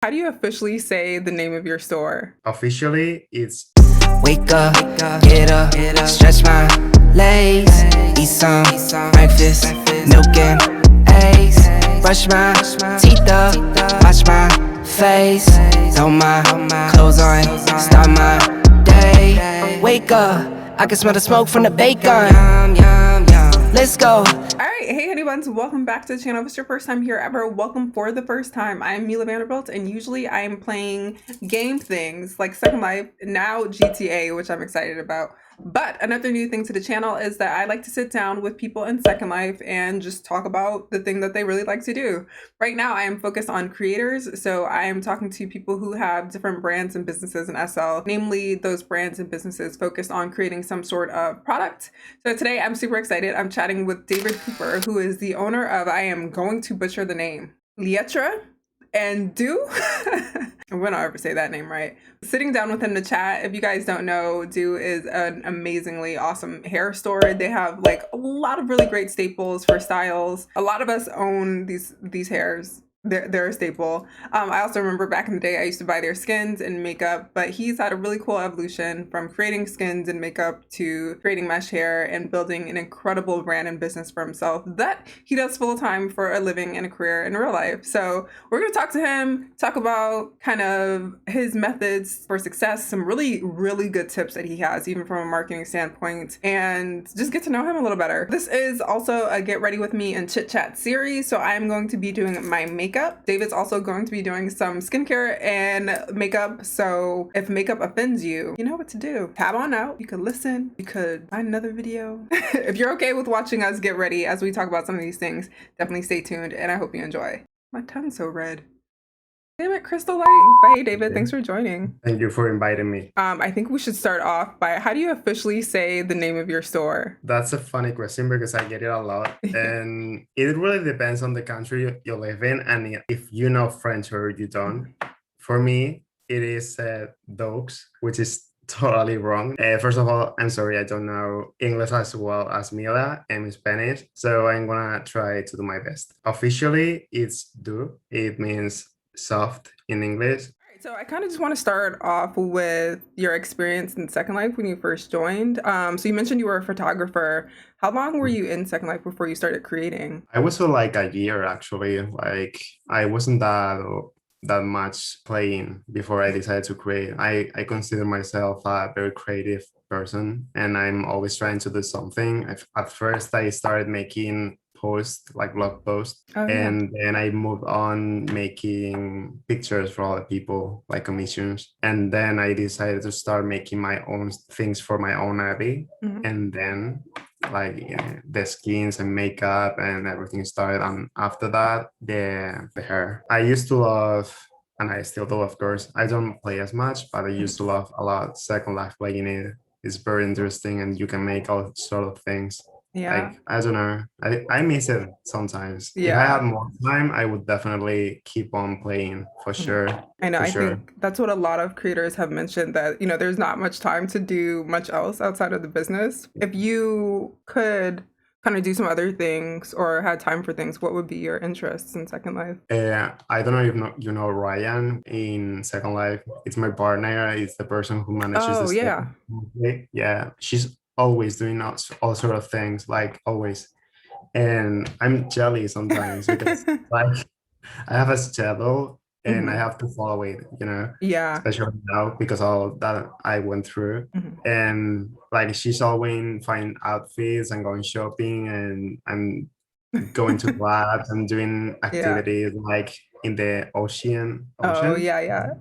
How do you officially say the name of your store? Officially, it's Wake up, get up, stretch my legs, eat some breakfast, milk and eggs, brush my teeth up, wash my face, throw my clothes on, start my day. Wake up, I can smell the smoke from the bacon. Let's go. All right, hey honey buns, welcome back to the channel. If it's your first time here ever, welcome for the first time. I'm Meela Vanderbuilt, and usually I am playing game things like Second Life, now GTA, which I'm excited about. But another new thing to the channel is that I like to sit down with people in Second Life and just talk about the thing that they really like to do. Right now, I am focused on creators, so I am talking to people who have different brands and businesses in SL, namely those brands and businesses focused on creating some sort of product. So today, I'm super excited. I'm chatting with David Cooper, who is the owner of, I am going to butcher the name, Lietra and Doux. I'm gonna ever say that name right. Sitting down with him to chat. If you guys don't know, Doux is an amazingly awesome hair store. They have like a lot of really great staples for styles. A lot of us own these hairs. They're a staple. I also remember back in the day I used to buy their skins and makeup, but he's had a really cool evolution from creating skins and makeup to creating mesh hair and building an incredible brand and business for himself that he does full time for a living and a career in real life. So we're gonna talk to him, talk about kind of his methods for success, some really, really good tips that he has, even from a marketing standpoint, and just get to know him a little better. This is also a Get Ready With Me and Chit Chat series, so I'm going to be doing my makeup. David's also going to be doing some skincare and makeup. So if makeup offends you, you know what to do. Tab on out. You could listen. You could find another video. If you're okay with watching us get ready as we talk about some of these things, definitely stay tuned and I hope you enjoy. My tongue's so red. Damn it, Crystal Light. Hey, David, thanks for joining. thank you for inviting me. I think we should start off by, how do you officially say the name of your store? That's a funny question because I get it a lot, and it really depends on the country you live in and if you know French or you don't. For me, it is Doux, which is totally wrong. First of all, I'm sorry, I don't know English as well as Meela and Spanish, so I'm gonna try to do my best. Officially, it's Doux. It means soft in English. So I kind of just want to start off with your experience in Second Life when you first joined. So you mentioned you were a photographer. How long were you in Second Life before you started creating? I was for like a year actually. Like I wasn't that much playing before I decided to create. I consider myself a very creative person and I'm always trying to do something. At first I started making posts like blog posts, Oh, yeah. and then I moved on making pictures for other people like commissions, and then I decided to start making my own things for my own hobby. And then like the skins and makeup and everything started, and after that the hair. I used to love, and I still do of course, I don't play as much, but I used to love a lot Second Life. Playing it is very interesting and you can make all sort of things. Yeah. Like I don't know, I miss it sometimes. If I had more time I would definitely keep on playing for sure. I know. For I sure. think that's what a lot of creators have mentioned, that, you know, there's not much time to do much else outside of the business. If you could kind of do some other things or had time for things, what would be your interests in Second Life? I don't know if you know Ryan in Second Life. It's my partner. It's the person who manages Oh, the yeah. yeah. She's always doing all sort of things, like always. And I'm jealous sometimes because like I have a schedule and I have to follow it, you know, Yeah. especially now because all that I went through. And like she's always finding outfits and going shopping and going to labs and doing activities like in the ocean. Oh, yeah.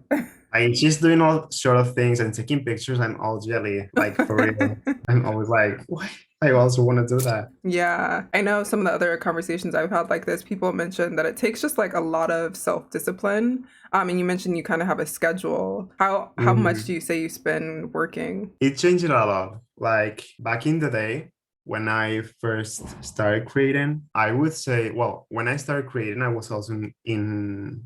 Like she's doing all sort of things and taking pictures. I'm all jelly, like for real. I'm always like, what? I also want to do that. Yeah, I know some of the other conversations I've had like this, people mention that it takes just like a lot of self-discipline. And you mentioned you kind of have a schedule. How much do you say you spend working? It changed a lot. Like back in the day, when I first started creating, I would say, well, when I started creating, I was also in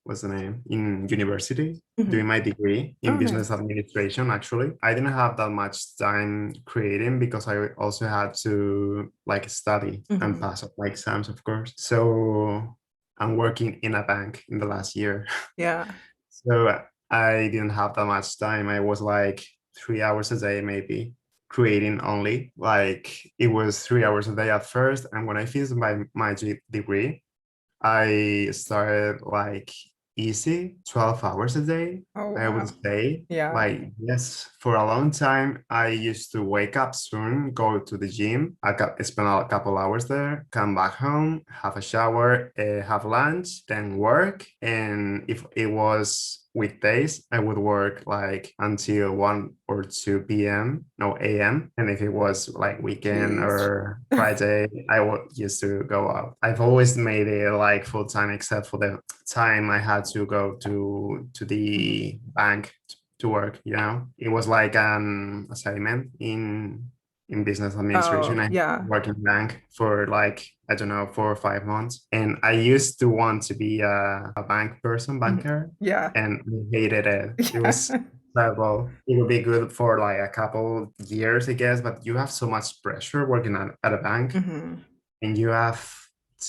what's the name, in university, doing my degree in business administration. Actually, I didn't have that much time creating because I also had to like study and pass my exams, of course. So I'm working in a bank in the last year. Yeah. So I didn't have that much time. I was like 3 hours a day, maybe creating only. Like it was 3 hours a day at first. And when I finished my degree, I started like easy 12 hours a day, Oh, I would wow. say. Yeah. Like, yes, for a long time, I used to wake up soon, go to the gym. I got spend a couple hours there, come back home, have a shower, have lunch, then work. And if it was weekdays, I would work like until 1 or 2 p.m., no a.m. And if it was like weekend Jeez. or Friday, I would used to go out. I've always made it like full time, except for the time I had to go to the bank to work. It was like an assignment in business administration. Oh, I yeah. worked in bank for like, I don't know, 4 or 5 months, and I used to want to be a banker, Yeah. and I hated it. It was Yeah. terrible. It would be good for like a couple years, I guess, but you have so much pressure working at a bank, Hmm. and you have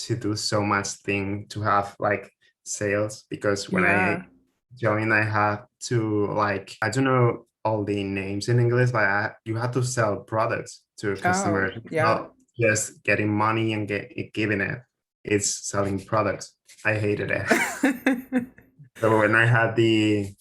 to do so much thing to have like sales, because when I Yeah. joined, I had to, like, I don't know all the names in English, but you have to sell products to Oh, customers. It's yeah. not just getting money and giving it. It's selling products. I hated it. So when I had the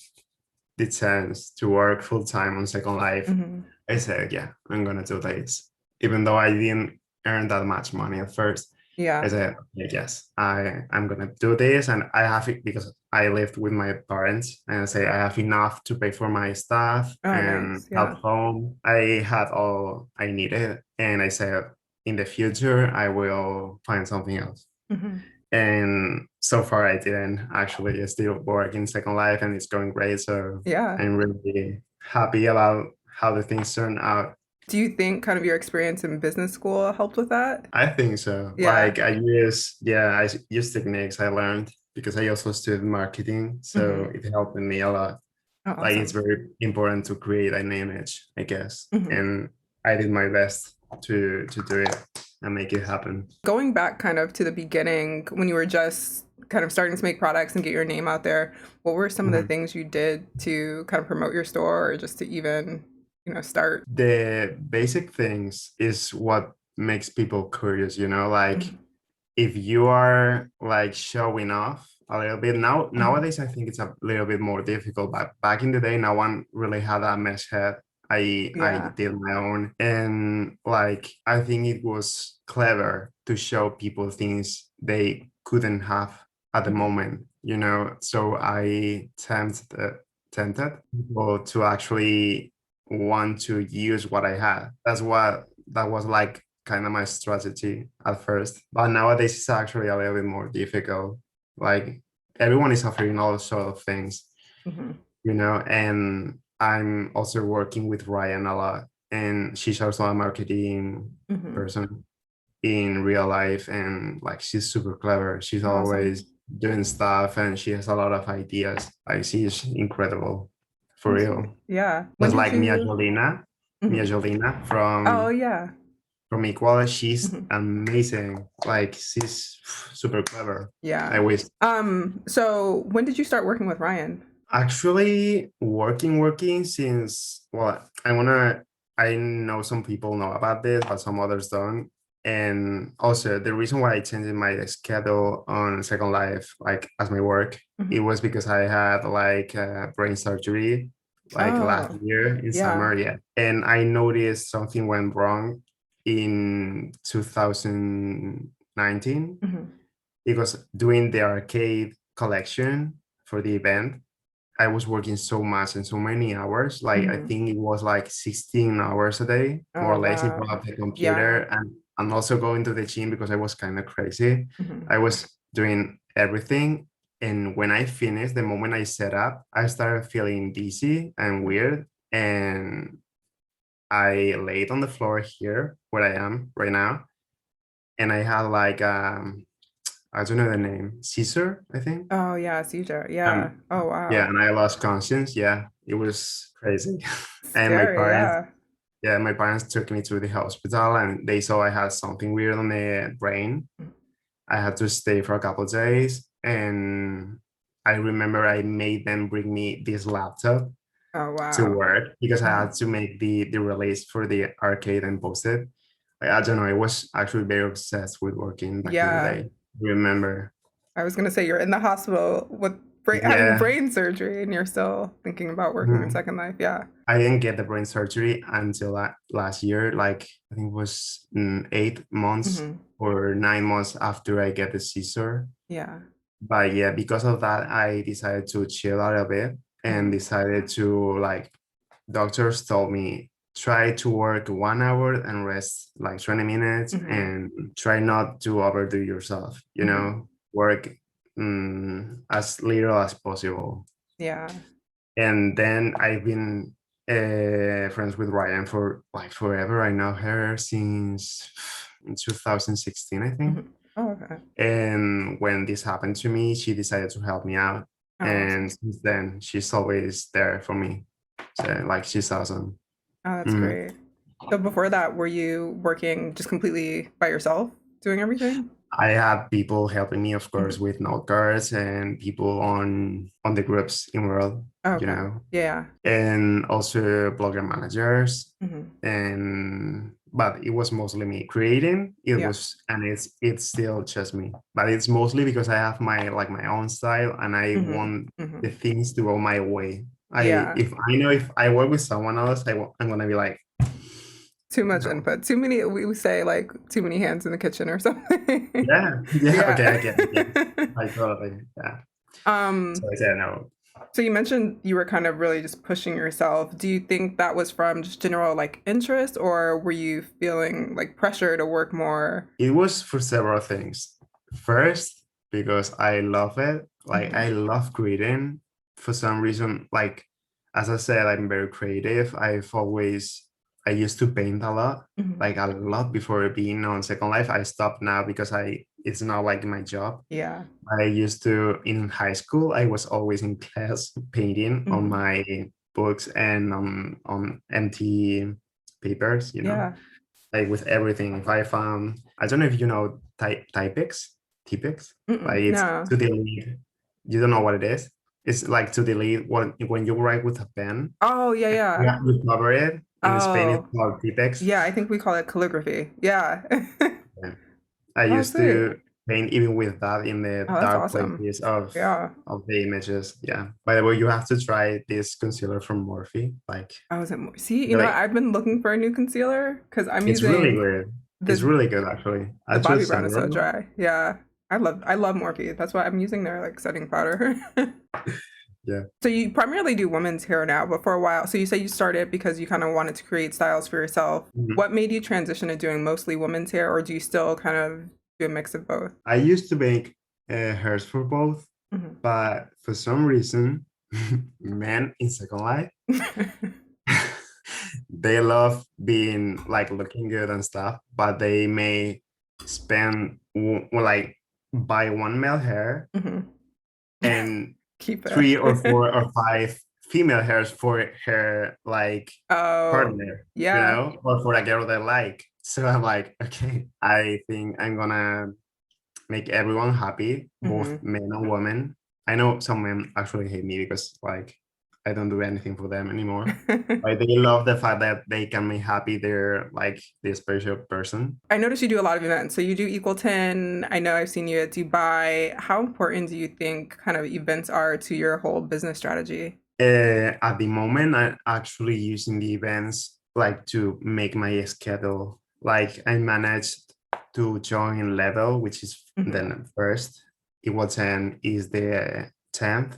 chance to work full time on Second Life, Hmm. I said, yeah, I'm gonna do this. Even though I didn't earn that much money at first, I Yeah. said, yes, I'm gonna do this, and I have it because I lived with my parents, and I say I have enough to pay for my stuff Oh, and nice. help Yeah. home. I had all I needed, and I said, in the future, I will find something else. Hmm. And so far, I didn't actually. I still work in Second Life, and it's going great. So Yeah. I'm really happy about how the things turn out. Do you think kind of your experience in business school helped with that? I think so. Yeah. Like I use techniques I learned because I also studied marketing, so Hmm. it helped me a lot. Oh, Like it's awesome. very important to create an image, I guess, Hmm. and I did my best to do it and make it happen. Going back kind of to the beginning when you were just kind of starting to make products and get your name out there, what were some of the Mhm. things you did to kind of promote your store or just to even, start? The basic things is what makes people curious, like Mhm. if you are like showing off a little bit Mhm. nowadays, I think it's a little bit more difficult, but back in the day, no one really had a mesh head. I Yeah. did my own, and like I think it was clever to show people things they couldn't have at the Mhm. moment, so I tempted people to actually want to use what I had. That was like kind of my strategy at first. But nowadays it's actually a little bit more difficult. Like everyone is offering all sort of things, Mhm. and I'm also working with Ryan a lot. And she's also a marketing Mhm. person in real life, and like she's super clever. She's Awesome. always doing stuff, and she has a lot of ideas. Like she's incredible, for Oh, sweet. real. Yeah. When Just did like Mia you? Jolina, Mia Mhm. Jolina Oh, yeah. from Equal. She's Mhm. amazing. Like she's super clever. I Yeah. wish. So when did you start working with Ryan? Actually, working since, well, I know some people know about this, but some others don't. And also the reason why I changed my schedule on Second Life, like as my work, it Mhm. was because I had like brain surgery like last Oh, year in yeah. summer, yeah. And I noticed something went wrong in 2019, Mhm. because doing the arcade collection for the event, I was working so much and so many hours. Like I Mhm. think it was like 16 hours a day, more Oh, or less, in wow. front of the computer, Yeah. and also going to the gym because I was kind of crazy. Mhm. I was doing everything. And when I finished, the moment I set up, I started feeling dizzy and weird. And I laid on the floor here where I am right now. And I had like I don't know the name, Caesar, I think. Oh, yeah, CJ. Yeah. Um, Oh, yeah, wow. and I lost conscience. Yeah, it was crazy. And Scary. Yeah. my parents took me to the hospital, and they saw I had something weird on the brain. I had to stay for a couple of days, and I remember I made them bring me this laptop Oh to wow. work because I had to make the release for the arcade and post it. I don't know, I was actually very obsessed with working back in the Yeah. day. Remember? I was gonna say you're in the hospital with having Yeah. brain surgery and you're still thinking about working on Mhm. Second Life. Yeah. I didn't get the brain surgery until last year, like I think it was 8 months Hmm. or 9 months after I get the Caesar. Yeah. But yeah, because of that, I decided to chill out a bit and Hmm. decided to, like, doctors told me try to work 1 hour and rest like 20 minutes Hmm. and try not to overdo yourself, Hmm. work as little as possible. Yeah. And then I've been friends with Ryan for like forever. I know her since 2016, I think. Hmm. Oh, okay. And when this happened to me, she decided to help me out. Oh, And awesome. since then, she's always there for me. So, like, she's awesome. Oh, that's Mm. great. So before that, were you working just completely by yourself, doing everything? I had people helping me, of course, Hmm. with note cards and people on the groups in world, Okay. Yeah. and also blogger managers. Hmm. And but it was mostly me creating. It Yeah. was, and it's still just me. But it's mostly because I have my own style, and I Hmm. want Hmm. the things to go my way. Yeah. If I know if I work with someone else, I'm gonna be like, Too much no. input. Too many. We say like too many hands in the kitchen or something. Yeah, okay, Yeah. I get it. I totally, yeah. So um. I said no. So you mentioned you were kind of really just pushing yourself. Do you think that was from just general like interest, or were you feeling like pressure to work more? It was for several things. First, because I love it. Like, Hmm. I love creating. For some reason, like, as I said, I'm very creative. I used to paint a lot, Hmm. like a lot before being on Second Life. I stopped now because it's not like my job. Yeah. I used to, in high school, I was always in class painting on Hmm. my books and on empty papers, Yeah. like with everything. If I found, I don't know if you know typex, like Mm-mm. it's No. to delete. You don't know what it is? It's like to delete when you write with a pen. Oh, yeah, You yeah. have to cover it. In Spain, it's Oh, called typex. yeah. I think we call it calligraphy. Yeah. Yeah. I Oh, used sweet. to paint even with that in the Oh, that's dark awesome. places of Yeah. the images. Yeah. By the way, you have to try this concealer from Morphe. Like, I was at see, you know, really, I've been looking for a new concealer because I'm it's really using good. It's the really good, actually. the I Bobbi chose Brown is so several. dry. Yeah. I love Morphe. That's why I'm using their like setting powder. Yeah. So you primarily do women's hair now, but for a while, so you say you started because you kind of wanted to create styles for yourself. Mhm. What made you transition to doing mostly women's hair, or do you still kind of do a mix of both? I used to make hairs for both, Hmm. but for some reason, men in Second Life, they love being like looking good and stuff, but they may spend like buy one male hair Hmm. and Keep three or it. four or five female hairs for her, like, Oh, partner, yeah. or for a girl they like. So I'm like, okay, I think I'm gonna make everyone happy, both Hmm. men and women. I know some men actually hate me because, like, I don't do anything for them anymore. Like, they love the fact that they can make happy their, like, this special person. I noticed you do a lot of events. So you do Equalton. I know I've seen you at Dubai. How important do you think kind of events are to your whole business strategy? At the moment, I'm actually using the events like to make my schedule. Like, I managed to join level, which is Hmm. then first. Equalton is the 10th.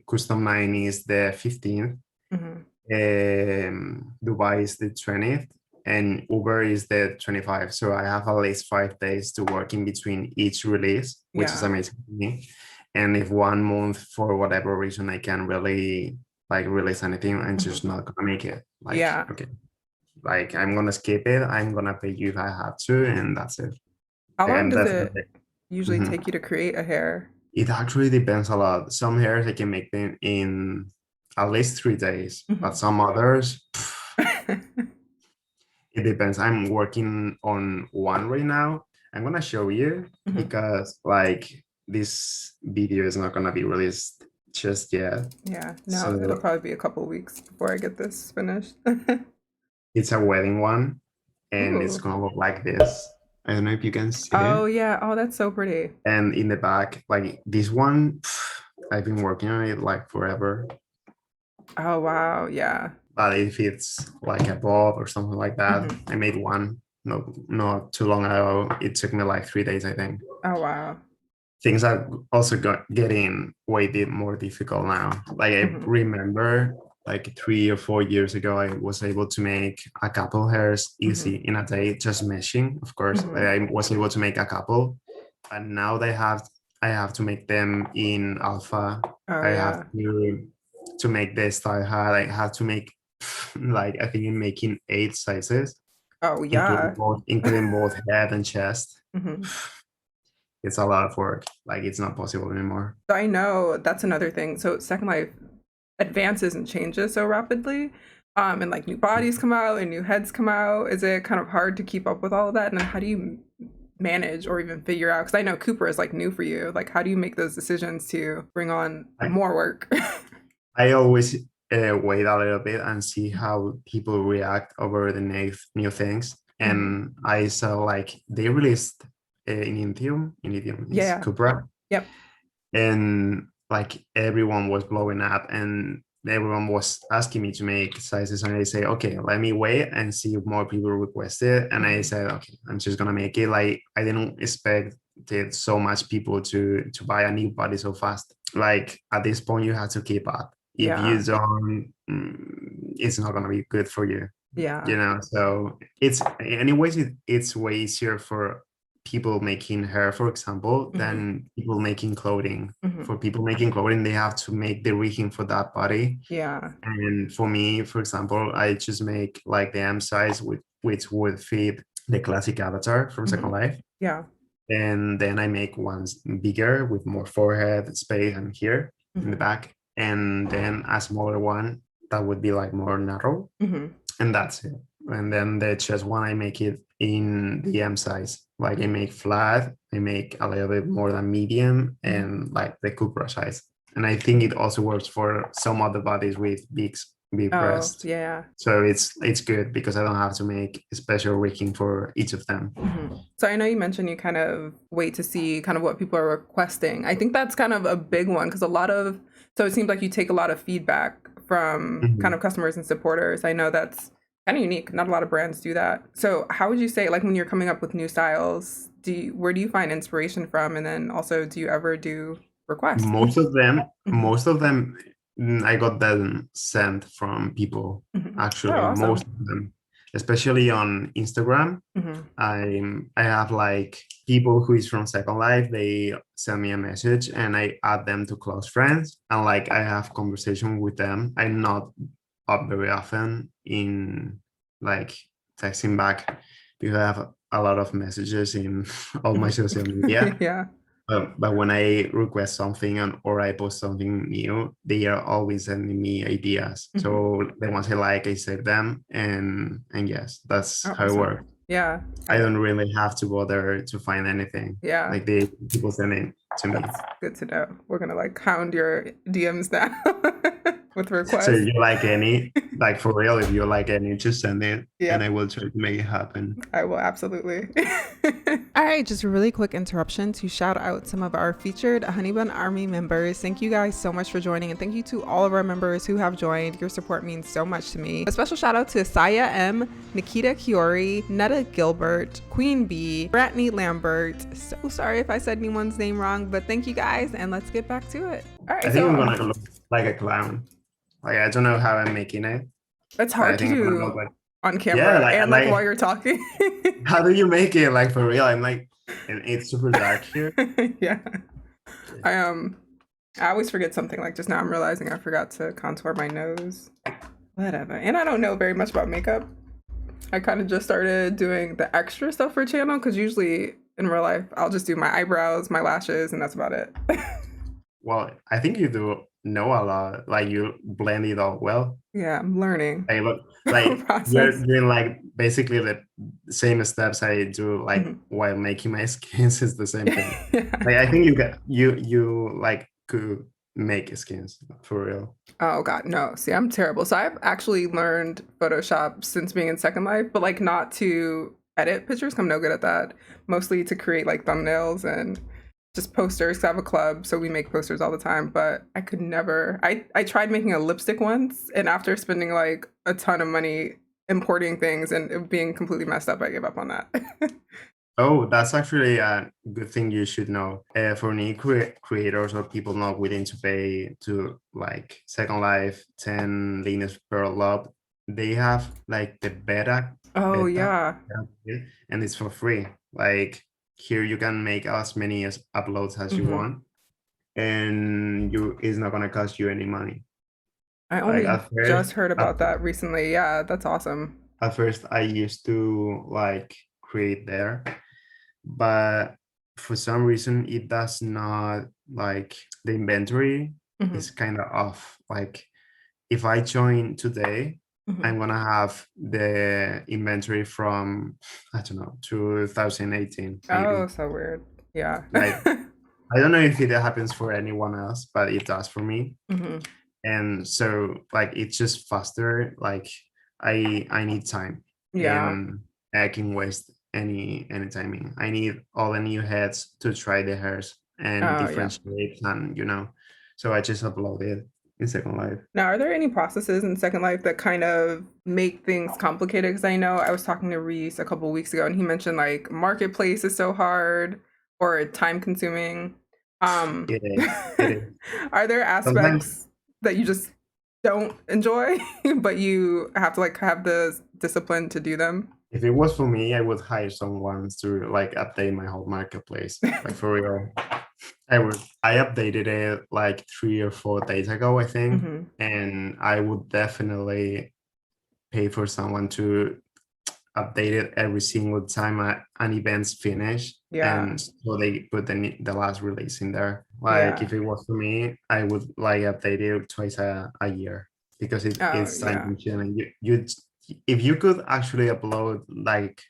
Custom 9 is the 15th. Hmm. Dubai is the 20th, and Uber is the 25th. So I have at least 5 days to work in between each release, which is Yeah. amazing for me. And if 1 month for whatever reason I can't really like release anything, I'm just Hmm. not gonna make it. Like, Yeah. okay, like, I'm gonna skip it. I'm gonna pay you if I have to, and that's it. How long And does that's it it. usually Mhm. take you to create a hair? It actually depends a lot. Some hairs I can make them in at least 3 days, but Hmm. some others, it depends. I'm working on one right now, I'm gonna show you because like this video is not gonna be released just yet. Yeah, no, So it'll probably be a couple weeks before I get this finished. it's a wedding one, and it's Ooh. gonna look like this. I don't know if you can see Oh it. yeah, oh that's so pretty. And in the back, like this one, I've been working on it like forever. Oh wow, yeah. But if it's like a bob or something like that, I made one not too long ago. It took me like 3 days, I think. Oh wow. Things are also getting way more difficult now. Like I remember like 3 or 4 years ago, I was able to make a couple hairs easy in a day, just meshing. Of course, I was able to make a couple, but now I have to make them in alpha. Oh I yeah. have to make the style hat. I have to make like I think I'm making 8 sizes, Oh yeah. including both head and chest. Mhm. It's a lot of work. Like it's not possible anymore. So I know that's another thing. So Second Life advances and changes so rapidly. And like new bodies come out and new heads come out. Is it kind of hard to keep up with all of that? And then how do you manage or even figure out? Because I know Cooper is like new for you. Like, how do you make those decisions to bring on more work? I always wait a little bit and see how people react over the new things. And I saw like they released in Inidium Yeah. Cupra. Yep. And like everyone was blowing up and everyone was asking me to make sizes, and I say, okay, let me wait and see if more people request it. And I said, okay, I'm just gonna make it. Like I didn't expect so much people to buy a new body so fast. Like at this point you have to keep up. If you don't, it's not gonna be good for you. Yeah. You know, so it's it's way easier for people making hair, for example, than people making clothing. For people making clothing, they have to make the rigging for that body. Yeah. And for me, for example, I just make like the M size, which would fit the classic avatar from Second Life. Yeah. And then I make ones bigger with more forehead space and here in the back. And then a smaller one that would be like more narrow. And that's it. And then the chest one, I make it in the M size. Like I make flat, I make a little bit more than medium, and like the Cupra size. And I think it also works for some other bodies with big breasts. Yeah. So it's good because I don't have to make a special rigging for each of them. So I know you mentioned you kind of wait to see kind of what people are requesting. I think that's kind of a big one because so it seems like you take a lot of feedback from kind of customers and supporters. I know that's kind of unique. Not a lot of brands do that. So how would you say, like when you're coming up with new styles, where do you find inspiration from? And then also, do you ever do requests? Most of them, I got them sent from people, actually. Oh, awesome. Most of them, especially on Instagram. I have like people who is from Second Life. They send me a message and I add them to close friends, and like I have conversation with them. I'm not up very often in like texting back because I have a lot of messages in all my social media. Yeah. But when I request something or I post something new, they are always sending me ideas. So the ones I like, I save them, and yes, that's how it works. Yeah. I don't really have to bother to find anything. Yeah. Like people send it to me. That's good to know. We're gonna like hound your DMs now with requests. So if you like any, like for real, if you like any, just send it and I will try to make it happen. I will, absolutely. All right, just a really quick interruption to shout out some of our featured Honeybun Army members. Thank you guys so much for joining, and thank you to all of our members who have joined. Your support means so much to me. A special shout out to Saya M, Nikita Kiori, Netta Gilbert, Queen B, Brittany Lambert. So sorry if I said anyone's name wrong, but thank you guys, and let's get back to it. All right, I think I'm gonna look like a clown. Like I don't know how I'm making it. It's hard to do on camera and like while you're talking. How do you make it like for real? I'm like, and it's super dark here. Yeah. I always forget something. Like just now I'm realizing I forgot to contour my nose. Whatever. And I don't know very much about makeup. I kind of just started doing the extra stuff for channel because usually in real life I'll just do my eyebrows, my lashes, and that's about it. Well, I think you do know a lot. Like you blend it all well. Yeah, I'm learning Like look, like you're process. doing like basically the same steps I do like Mhm. while making my skins is the same thing. Yeah. Like I think you got you like could make skins for real. Oh God, no. See, I'm terrible. So I've actually learned Photoshop since being in Second Life, but like not to edit pictures. 'Cause I'm no good at that. Mostly to create like thumbnails and just posters. 'Cause I have a club, so we make posters all the time. But I could never. I tried making a lipstick once, and after spending like a ton of money importing things and it being completely messed up, I gave up on that. Oh, that's actually a good thing you should know. For new creators or people not willing to pay to like Second Life, 10 Linux per lob, they have like the Oh beta, yeah. and it's for free. Like here you can make as many as uploads as you Hmm. want, and it's not gonna cost you any money. I Like only just heard about that recently. Yeah, that's awesome. at first I used to like create there, but for some reason it does not like the inventory Hmm. is kind of off. Like if I join today, Hmm. I'm gonna have the inventory from I don't know 2018 Oh, maybe. so weird. Yeah. Like I don't know if it happens for anyone else, but it does for me. Hmm. And so like it's just faster. Like I need time, Yeah. and I can waste any timing. I need all the new heads to try the hairs and Oh, yeah. different shapes, and so I just upload it in Second Life. Now, are there any processes in Second Life that kind of make things complicated? Because I know I was talking to Reese a couple of weeks ago, and he mentioned like marketplace is so hard or time consuming. Um, It is. It is. are there Sometimes aspects that you just don't enjoy, but you have to like have the discipline to do them? if it was for me, I would hire someone to like update my whole marketplace. Like for real. I updated it like 3 or 4 days ago, I think, Hmm. and I would definitely pay for someone to update it every single time an event's finished, Yeah. and so they put the last release in there. Like Yeah. if it was for me, I would like update it twice a year because Oh, it's time yeah. consuming. You if you could actually upload like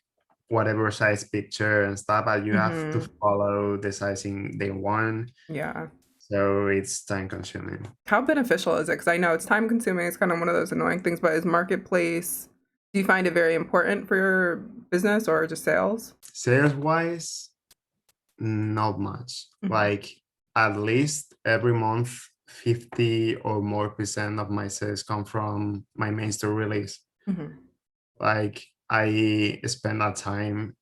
whatever size picture and stuff, but you have to Hmm. follow the sizing they want, Yeah. so it's time consuming. How beneficial is it? Because I know it's time consuming. It's kind of one of those annoying things, but is marketplace, do you find it very important for your business or just sales? Sales wise, not much. Hmm. Like at least every month, 50 or more percent of my sales come from my main store release. Hmm. Like I spend that time.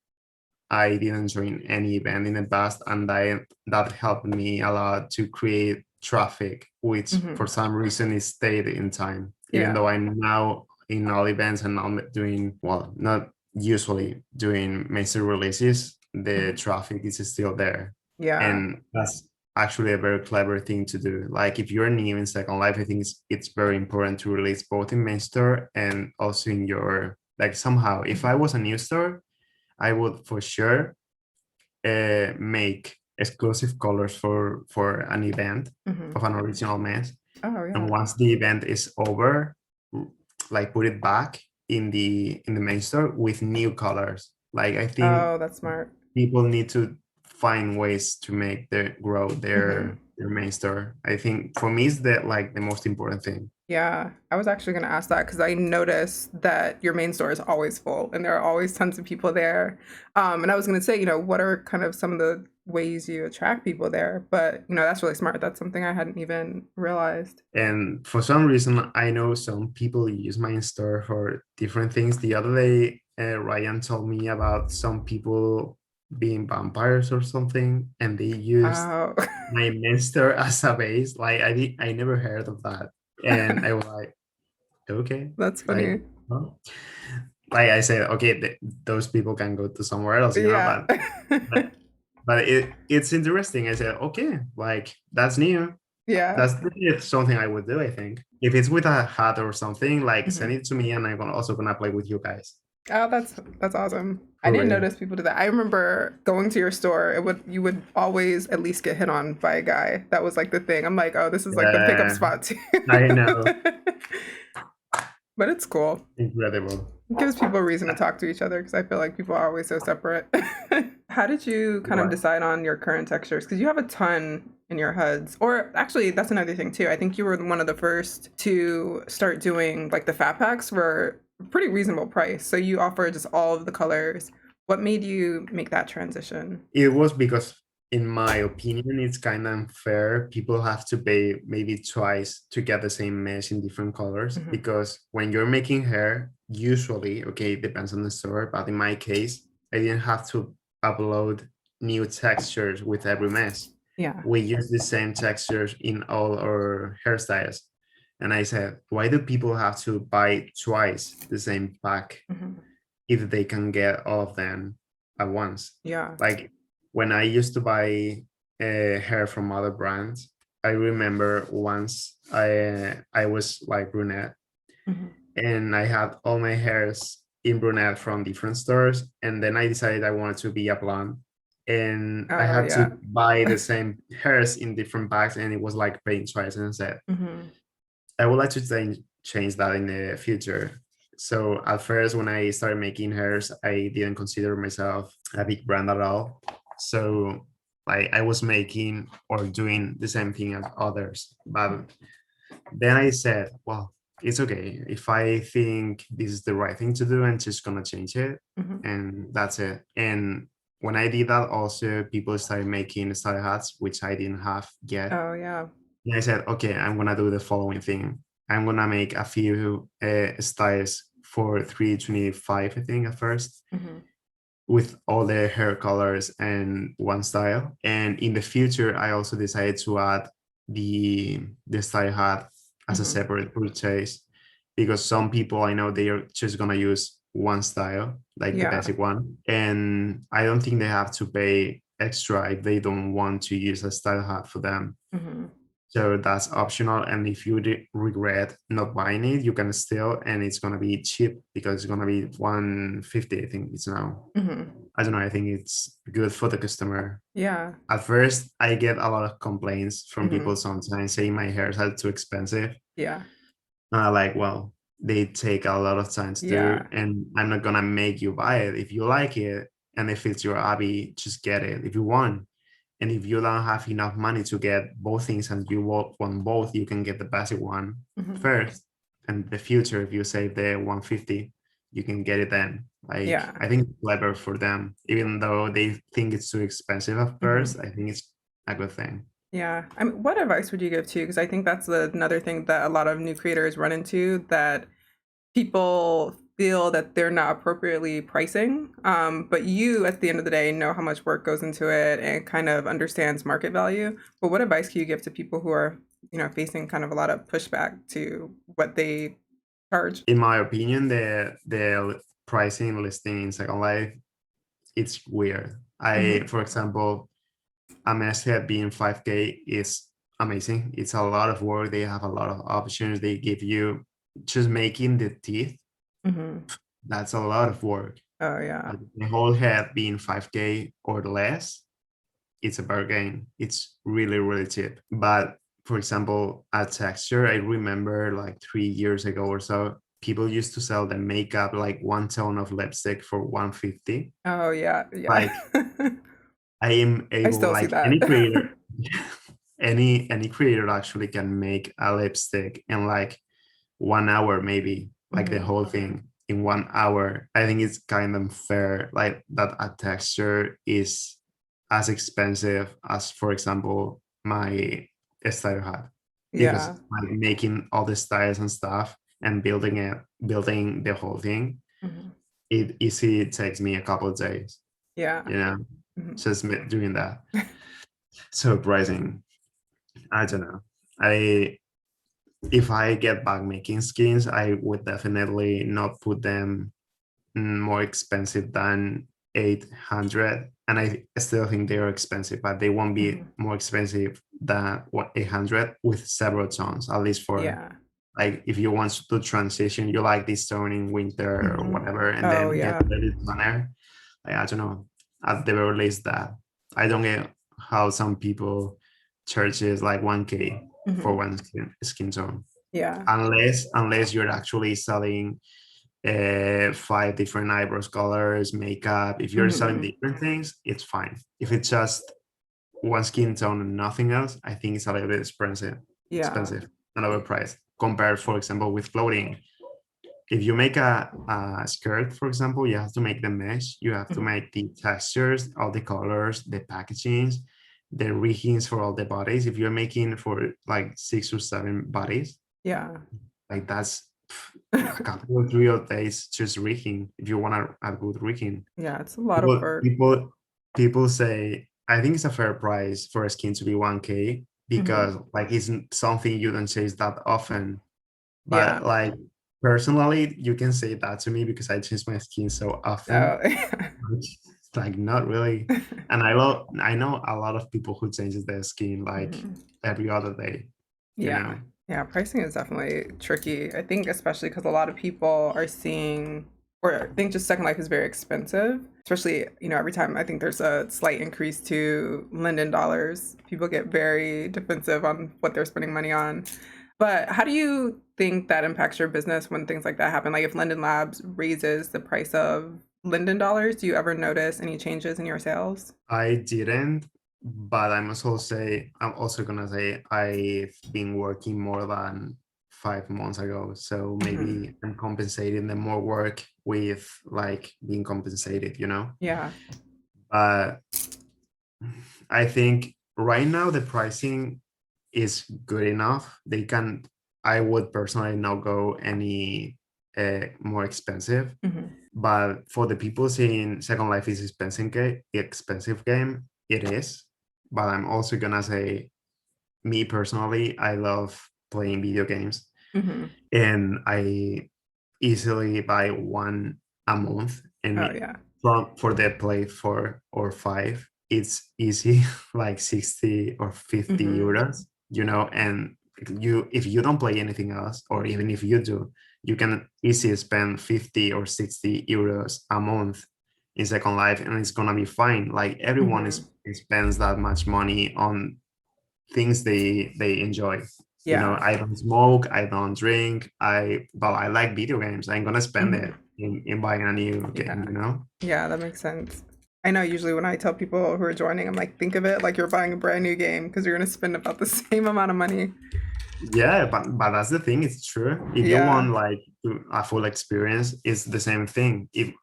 I didn't join any event in the past, and that helped me a lot to create traffic, which for Hmm. some reason is stayed in time. Even Yeah. though I'm now in all events and I'm doing well, not usually doing major releases, the Hmm. traffic is still there, Yeah. and that's actually a very clever thing to do. Like if you're new in Second Life, I think it's very important to release both in main store and also in your like somehow. If I Hmm. was a new store, I would for sure make exclusive colors for an event Hmm. of an original mess. Oh, And yeah. once the event is over, like put it back in the main store with new colors. Like I think Oh, that's smart. people need to find ways to make their grow Hmm. their main store. I think for me is that like the most important thing. Yeah, I was actually going to ask that because I noticed that your main store is always full and there are always tons of people there. And I was going to say, what are kind of some of the ways you attract people there? But, that's really smart. That's something I hadn't even realized. And for some reason, I know some people use my store for different things. The other day, Ryan told me about some people being vampires or something, and they used Oh, my Minster as a base. Like I never heard of that, and I was like, okay, that's like, funny. huh? Like I said, okay, those people can go to somewhere else, Yeah. but it's interesting. I said, okay, like that's new. Yeah. That's definitely something I would do, I think. If it's with a hat or something, like Hmm. send it to me and I'm also gonna play with you guys. Oh, that's awesome. I For didn't real. notice people do that. I remember going to your store. You would always at least get hit on by a guy. That was like the thing. I'm like, oh, this is like the pickup Yeah, spot too. I know. But it's cool. Incredible. It gives people a reason to talk to each other because I feel like people are always so separate. How did you kind of Right. decide on your current textures? Because you have a ton in your HUDs. Or actually, that's another thing too. I think you were one of the first to start doing like the fat packs for a pretty reasonable price. So you offer just all of the colors. What made you make that transition? It was because, in my opinion, it's kind of unfair. People have to pay maybe twice to get the same mesh in different colors. Hmm. Because when you're making hair, usually, okay, it depends on the store, but in my case, I didn't have to upload new textures with every mesh. Yeah. We use the same textures in all our hairstyles. And I said, why do people have to buy twice the same pack Hmm. if they can get all of them at once? Yeah. Like when I used to buy hair from other brands, I remember once I was like brunette, Hmm. and I had all my hairs in brunette from different stores, and then I decided I wanted to be a blonde, and I Oh, had yeah. to buy the same hairs in different bags, and it was like paying twice. And I said, Hmm. I would like to change that in the future. So at first, when I started making hairs, I didn't consider myself a big brand at all. So like I was making or doing the same thing as others. But then I said, well, it's okay. If I think this is the right thing to do, I'm just gonna change it. Hmm. And that's it. And when I did that, also people started making style hats, which I didn't have yet. Oh, yeah. And I said, okay, I'm gonna do the following thing. I'm gonna make a few styles for 325, I think, at first, Hmm. with all the hair colors and one style. And in the future, I also decided to add the style hat as a Hmm. separate purchase, because some people I know they are just gonna use one style, like the Yeah. basic one, and I don't think they have to pay extra if they don't want to use a style hat for them. Hmm. So that's optional. And if you regret not buying it, you can still, and it's gonna be cheap because it's gonna be 150, I think it's now. Hmm. I don't know, I think it's good for the customer. Yeah. At first, I get a lot of complaints from Hmm. people sometimes saying my hair is too expensive. Yeah. Like, well, they take a lot of time to do, Yeah. and I'm not gonna make you buy it. If you like it and it fits your hobby, just get it if you want. And if you don't have enough money to get both things and you want both, you can get the basic one Hmm. first. And the future, if you save the 150, you can get it then. Like, Yeah. I think it's clever for them, even though they think it's too expensive at Hmm. first. I think it's a good thing. Yeah. I mean, what advice would you give to? Because I think that's another thing that a lot of new creators run into, that people feel that they're not appropriately pricing. But you, at the end of the day, know how much work goes into it and kind of understands market value. But what advice can you give to people who are, facing kind of a lot of pushback to what they charge? In my opinion, the pricing listing in Second Life, it's weird. Hmm. For example, a mesh head being 5K is amazing. It's a lot of work. They have a lot of options. They give you just making the teeth. Hmm. That's a lot of work. Oh, yeah. Like the whole head being 5K or less, it's a bargain. It's really, really cheap. But for example, a texture, I remember like 3 years ago or so, people used to sell the makeup like one tone of lipstick for 150. Oh, yeah. Yeah. Like I am I able, still see like that. any creator, any creator actually can make a lipstick in like 1 hour, maybe like the Hmm. whole thing in 1 hour. I think it's kind of fair, like that a texture is as expensive as, for example, my style hat, because Yeah. like making all the styles and stuff and building the whole thing, Hmm. it easily takes me a couple of days, Yeah. you know, Hmm. just doing that. So pricing, I don't know. I If I get back making skins, I would definitely not put them more expensive than 800. And I still think they are expensive, but they won't be Hmm. more expensive than what 800 with several tones, at least for Yeah. like if you want to transition, you like this tone in winter or whatever, and then get ready to banner. Like, I don't know, at the very least that I don't get how some people charges like 1K for one skin tone. Yeah. Unless you're actually selling 5 different eyebrows colors, makeup. If you're selling different things, it's fine. If it's just one skin tone and nothing else, I think it's a little bit expensive. Expensive and overpriced compared, for example, with clothing. If you make a skirt, for example, you have to make the mesh, you have to make the textures, all the colors, the packagings, the riggings for all the bodies. If you're making for like 6 or 7 bodies, like that's a couple of 3 days just rigging. If you want a good rigging, it's a lot of work. People say, I think it's a fair price for a skin to be 1K because like it's something you don't chase that often. But like personally, you can say that to me because I change my skin so often. It's like not really. And I know a lot of people who changes their skin like every other day. You know? Yeah, pricing is definitely tricky. I think especially because a lot of people are seeing, or I think just Second Life is very expensive, especially, every time I think there's a slight increase to Linden dollars, people get very defensive on what they're spending money on. But how do you think that impacts your business when things like that happen? Like if Linden Labs raises the price of Linden dollars, do you ever notice any changes in your sales? I didn't, but I'm also gonna say I've been working more than 5 months ago, so maybe I'm compensating the more work with like being compensated, but I think right now the pricing is good enough. I would personally not go any more expensive, but for the people saying Second Life is expensive game, it is. But I'm also gonna say, me personally, I love playing video games, and I easily buy one a month, and for the play 4 or 5, it's easy like 60 or 50 euros, and if you don't play anything else, or even if you do, you can easily spend 50 or 60 euros a month in Second Life, and it's gonna be fine. Like everyone spends that much money on things they enjoy. I don't smoke, I don't drink, but I like video games. I'm gonna spend it in buying a new game. Yeah, that makes sense. I know usually when I tell people who are joining, I'm like, think of it like you're buying a brand new game because you're gonna spend about the same amount of money. Yeah, but that's the thing, it's true. If you want like a full experience, it's the same thing. If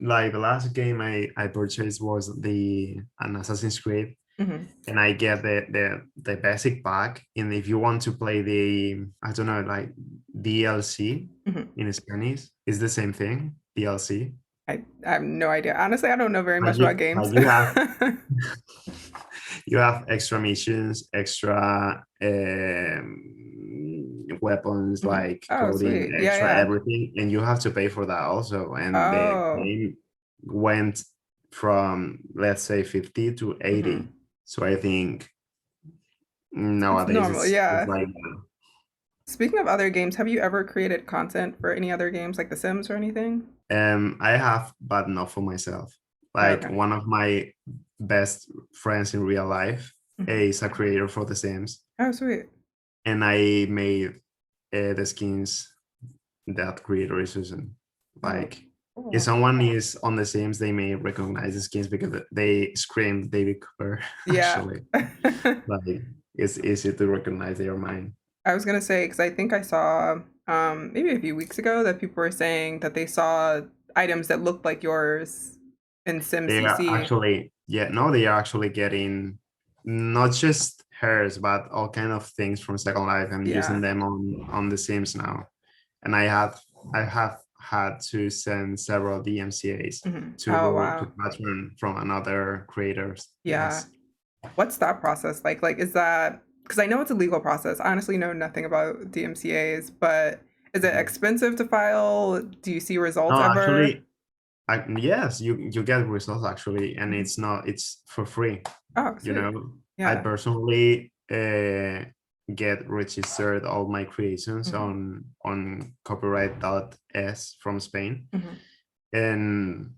like the last game I purchased was an Assassin's Creed, and I get the basic pack, and if you want to play the, I don't know, like DLC in Spanish, it's the same thing, DLC. I have no idea. Honestly, I don't know very much about games. You have extra missions, extra weapons, like clothing, extra everything, and you have to pay for that also. And the game went from, let's say, 50 to 80. So I think nowadays it's like that. Speaking of other games, have you ever created content for any other games like The Sims or anything? I have, but not for myself. Like one of my best friends in real life is a creator for The Sims. Oh, sweet. And I made the skins that creator is using. Like if someone is on The Sims, they may recognize the skins because they scream David Cooper. Actually, like it's easy to recognize their mind. I was gonna say, because I think I saw maybe a few weeks ago that people were saying that they saw items that looked like yours in SimCC. They are actually getting not just hairs, but all kind of things from Second Life and using them on The Sims now. And I have had to send several DMCAs to pattern from another creators. Yeah. What's that process like? Like, is that, because I know it's a legal process. I honestly know nothing about DMCAs, but is it expensive to file? Do you see results ever? Actually, yes, you get results actually, and it's for free. Oh, sweet. I personally get registered all my creations on copyright.s from Spain. And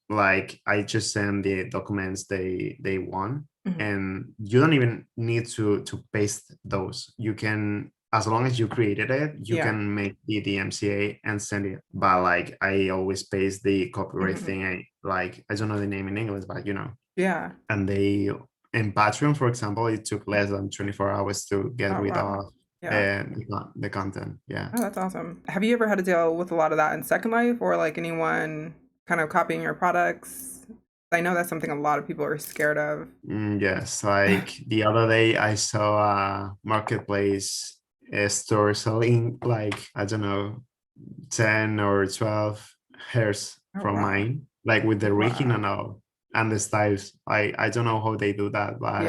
like I just send the documents they want, and you don't even need to paste those. You can, as long as you created it, you can make the DMCA and send it. But like I always paste the copyright thing. I don't know the name in English, but you know. Yeah. And they, in Patreon, for example, it took less than 24 hours to get rid of the content. Yeah. Oh, that's awesome. Have you ever had to deal with a lot of that in Second Life, or like anyone kind of copying your products? I know that's something a lot of people are scared of. Yes, like the other day I saw a marketplace store selling like, I don't know, 10 or 12 hairs from mine, like with the rigging and all, and the styles. I don't know how they do that, but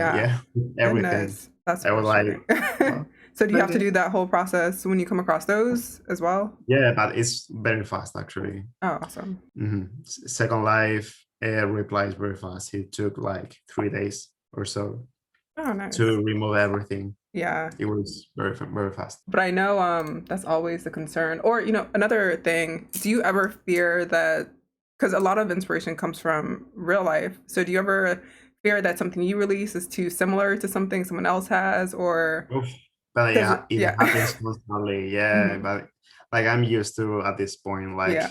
everything. Goodness, that's I was like, well, so do you have to do that whole process when you come across those as well? Yeah, but it's very fast actually. Oh, awesome. Second Life replies very fast. It took like 3 days or so to remove everything. Yeah, it was very fast. But I know that's always the concern. Or, you know, another thing, do you ever fear that, because a lot of inspiration comes from real life, so do you ever fear that something you release is too similar to something someone else has? Or but yeah, it happens constantly. But like I'm used to at this point, like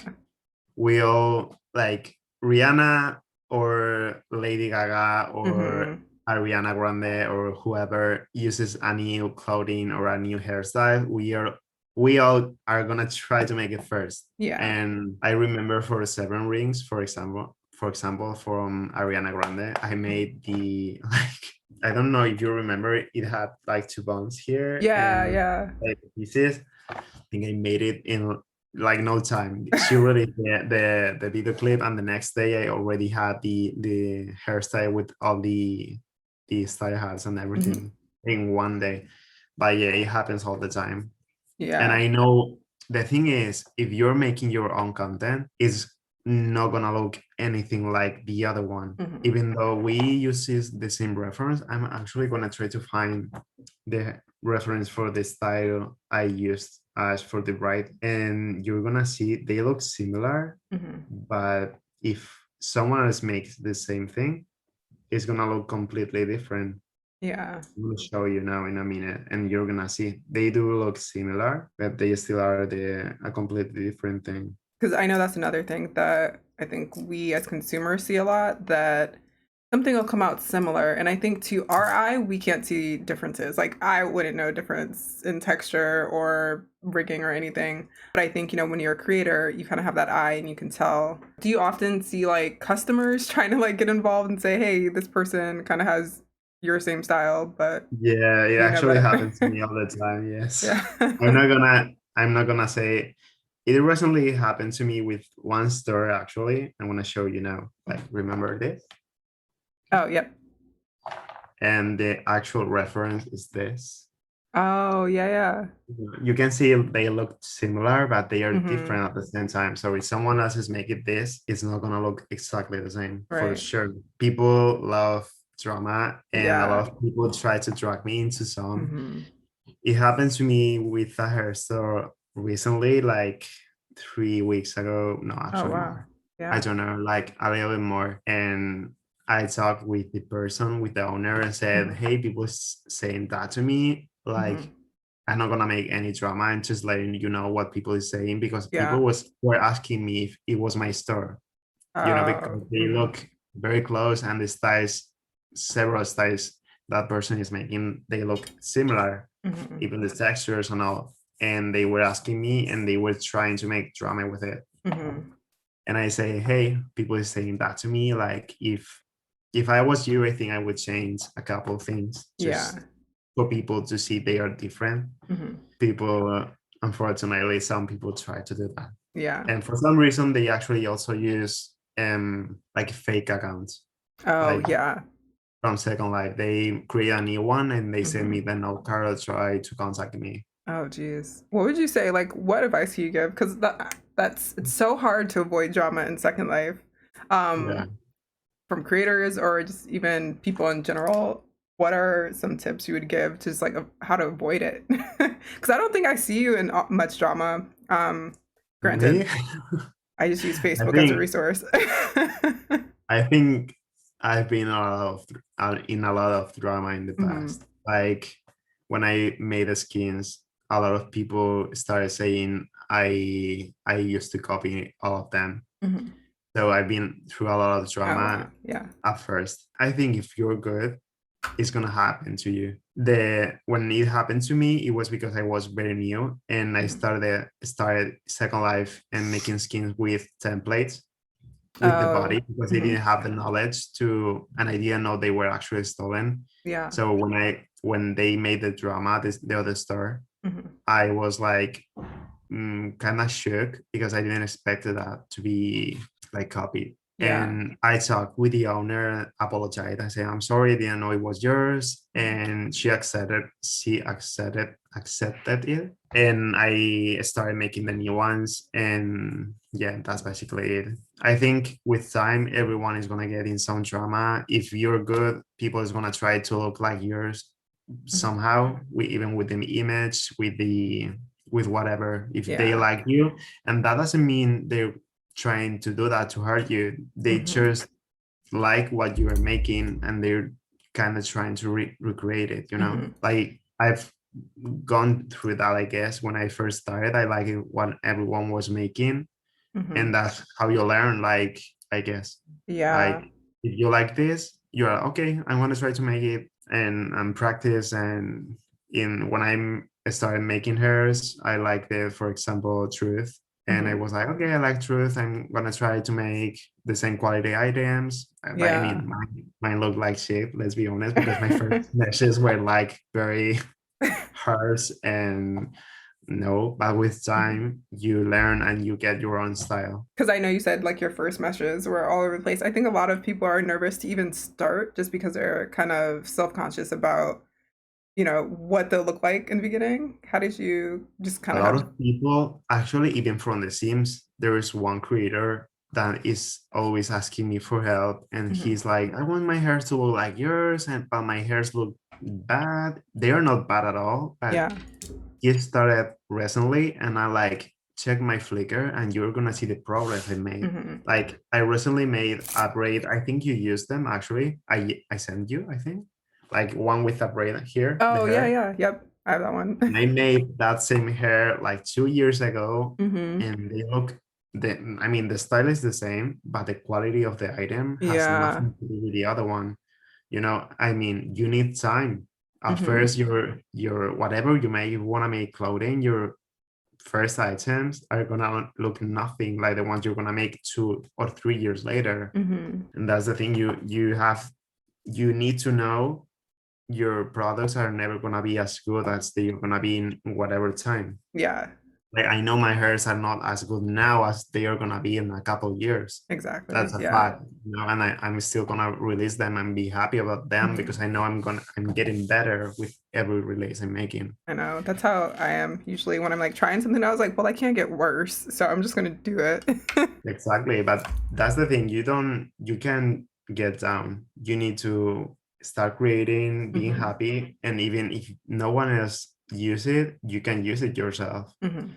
we all, like Rihanna or Lady Gaga or Ariana Grande or whoever uses a new clothing or a new hairstyle, we all are gonna try to make it first. And I remember for 7 Rings, for example, from Ariana Grande, I made the, like, I don't know if you remember, it had like 2 buns here. Like pieces. I think I made it in like no time. She released the video clip, and the next day I already had the hairstyle with all the style hats and everything in one day. But yeah, it happens all the time. And I know the thing is, if you're making your own content, it's not gonna look anything like the other one. Even though we use the same reference, I'm actually gonna try to find the reference for the style I used as for the bride, and you're gonna see they look similar, but if someone else makes the same thing, it's gonna look completely different. I'm gonna show you now in a minute, and you're gonna see they do look similar, but they still are a completely different thing. Because I know that's another thing that I think we as consumers see a lot, that something will come out similar, and I think to our eye we can't see differences. Like I wouldn't know difference in texture or rigging or anything, but I think, you know, when you're a creator, you kind of have that eye and you can tell. Do you often see like customers trying to like get involved and say, hey, this person kind of has your same style? But yeah, it actually happens to me all the time. Yes. I'm not gonna say it. Recently happened to me with one store. Actually, I'm gonna show you now. Like, remember this? Oh, yep. And the actual reference is this. Oh, yeah. You can see they look similar, but they are different at the same time. So if someone else is making this, it's not gonna look exactly the same, for sure. People love drama, and a lot of people try to drag me into some. It happened to me with a hair store recently, like 3 weeks ago. No, actually more. I don't know, like a little bit more. And I talked with the person, with the owner, and said, hey, people saying that to me, like, I'm not gonna make any drama. I'm just letting you know what people is saying, because people were asking me if it was my store, you know, because they look very close, and the styles, several styles that person is making, they look similar, even the textures and all. And they were asking me, and they were trying to make drama with it. And I say, hey, people is saying that to me, like, if I was you, I think I would change a couple of things just for people to see they are different. People, unfortunately, some people try to do that. And for some reason, they actually also use like fake accounts. From Second Life, they create a new one and they send me the note card to try to contact me. Oh, geez. What would you say? Like, what advice do you give? Because it's so hard to avoid drama in Second Life. From creators or just even people in general. what are some tips you would give to just like how to avoid it? Because I don't think I see you in much drama. Me? Granted, I just use I Facebook as a think resource. I think I've been in a lot of drama in the Hmm. past. Like when I made the skins, a lot of people started saying I used to copy all of them. Hmm. So I've been through a lot of Oh wow, drama yeah. at first. I think if you're good, it's gonna happen to you. When it happened to me, it was because I was very new and I Mhm. started Second Life and making skins with templates with the Oh, body because they mhm. didn't have the knowledge to, and I didn't know they were actually stolen. Yeah. So when they made the drama, the other store, Mhm. I was like kind of shook because I didn't expect that to be like copied. Yeah. And I talked with the owner, apologized. I said, I'm sorry, I didn't know it was yours. Mhm. And accepted it. And I started making the new ones. And yeah, that's basically it. I think with time, everyone is gonna get in some drama. If you're good, people is gonna try to look like yours Mhm. somehow. Even with the image, with whatever, if they Yeah. like you, and that doesn't mean they're trying to do that to hurt you. They Mhm. just like what you are making and they're kind of trying to recreate it, Mhm. like I've gone through that. I guess when I first started, I liked what everyone was making, Mhm. and that's how you learn, like, I guess, Yeah. like if you like this, you're okay, I'm going to try to make it and practice. And in when I started making hers, I liked it, for example, Truth, and I Mhm. was like, okay, I like Truth, I'm going to try to make the same quality items. But I Yeah. mean, mine look like shit, let's be honest, because my first meshes were like very harsh. And no, but with Mhm. time you learn and you get your own style. Because I know you said like your first meshes were all over the place. I think a lot of people are nervous to even start just because they're kind of self-conscious about, what they'll look like in the beginning. How did you just kind A of lot have? of people, actually, even from the Sims, there is one creator that is always asking me for help, and Mhm. he's like, I want my hairs to look like yours, and but my hairs look bad. They are not bad at all, but Yeah. he started recently, and I like check my Flickr, and you're gonna see the progress I made. Mhm. Like I recently made a braid. I think you used them actually. I sent you, I think, like one with a braid here, the Oh, yeah, hair. yeah. Yep. I have that one. And I made that same hair like 2 years ago, Mhm. and they look. I mean, the style is the same, but the quality of the item has Yeah. nothing to do with the other one. I mean, you need time. At Mhm. first, your whatever you make, you want to make clothing, your first items are gonna look nothing like the ones you're gonna make 2 or 3 years later. Mhm. And that's the thing, you need to know your products are never gonna be as good as they're gonna be in whatever time. Yeah. Like I know my hairs are not as good now as they are gonna be in a couple of years. Exactly. That's a Yeah. fact, and I'm still gonna release them and be happy about them because Mhm. I know I'm getting better with every release I'm making. I know. That's how I am usually when I'm like trying something. I was like, well, I can't get worse, so I'm just gonna do it. Exactly, but that's the thing. You can get down. You need to start creating, being Hmm. happy, and even if no one else use it, you can use it yourself. Hmm.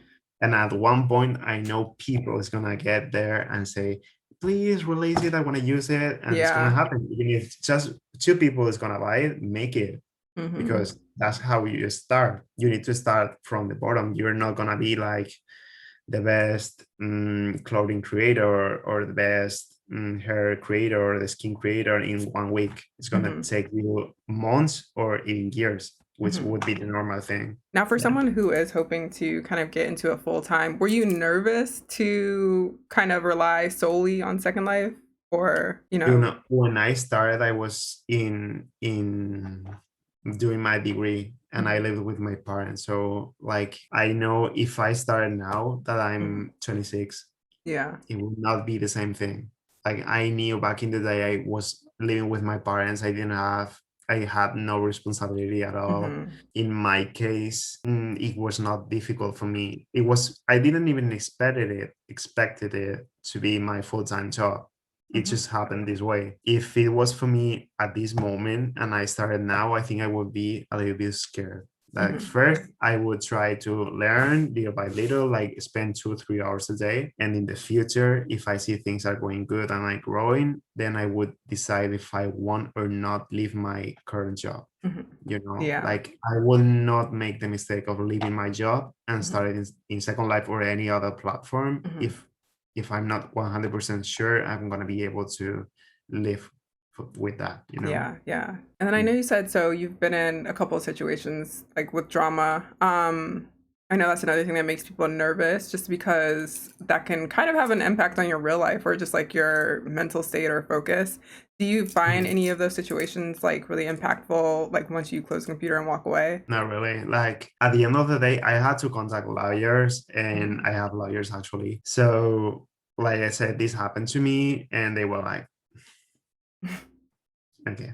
And at one point, I know people is gonna get there and say, "Please release it. I want to use it," and it's gonna Yeah. happen. Even if just two people is gonna buy it, make it, Hmm. because that's how you start. You need to start from the bottom. You're not gonna be like the best clothing creator or the best hair creator or the skin creator in 1 week. It's gonna Hmm. take you months or even years, which Hmm. would be the normal thing. Now, for Yeah. someone who is hoping to kind of get into a full time, were you nervous to kind of rely solely on Second Life, or When I started, I was in doing my degree and I Mhm. lived with my parents. So like I know if I started now that Mhm. I'm 26, Yeah. it would not be the same thing. Like I knew back in the day I was living with my parents. I had no responsibility at all. Hmm. In my case, it was not difficult for me. I didn't even expected it to be my full-time job. It just happened this way. If it was for me at this moment and I started now, I think I would be a little bit scared. Like first, I would try to learn little by little, like spend 2-3 hours a day. And in the future, if I see things are going good and I'm growing, then I would decide if I want or not leave my current job. You know, like I will not make the mistake of leaving my job and starting in Second Life or any other platform if I'm not 100% sure I'm going to be able to live with that, you know? Yeah. And then I know you said, so you've been in a couple of situations like with drama. I know that's another thing that makes people nervous, just because that can kind of have an impact on your real life or just like your mental state or focus. Do you find any of those situations like really impactful, like once you close the computer and walk away? Not really. Like at the end of the day, I had to contact lawyers, and I have lawyers actually. So like I said, this happened to me and they were like, okay,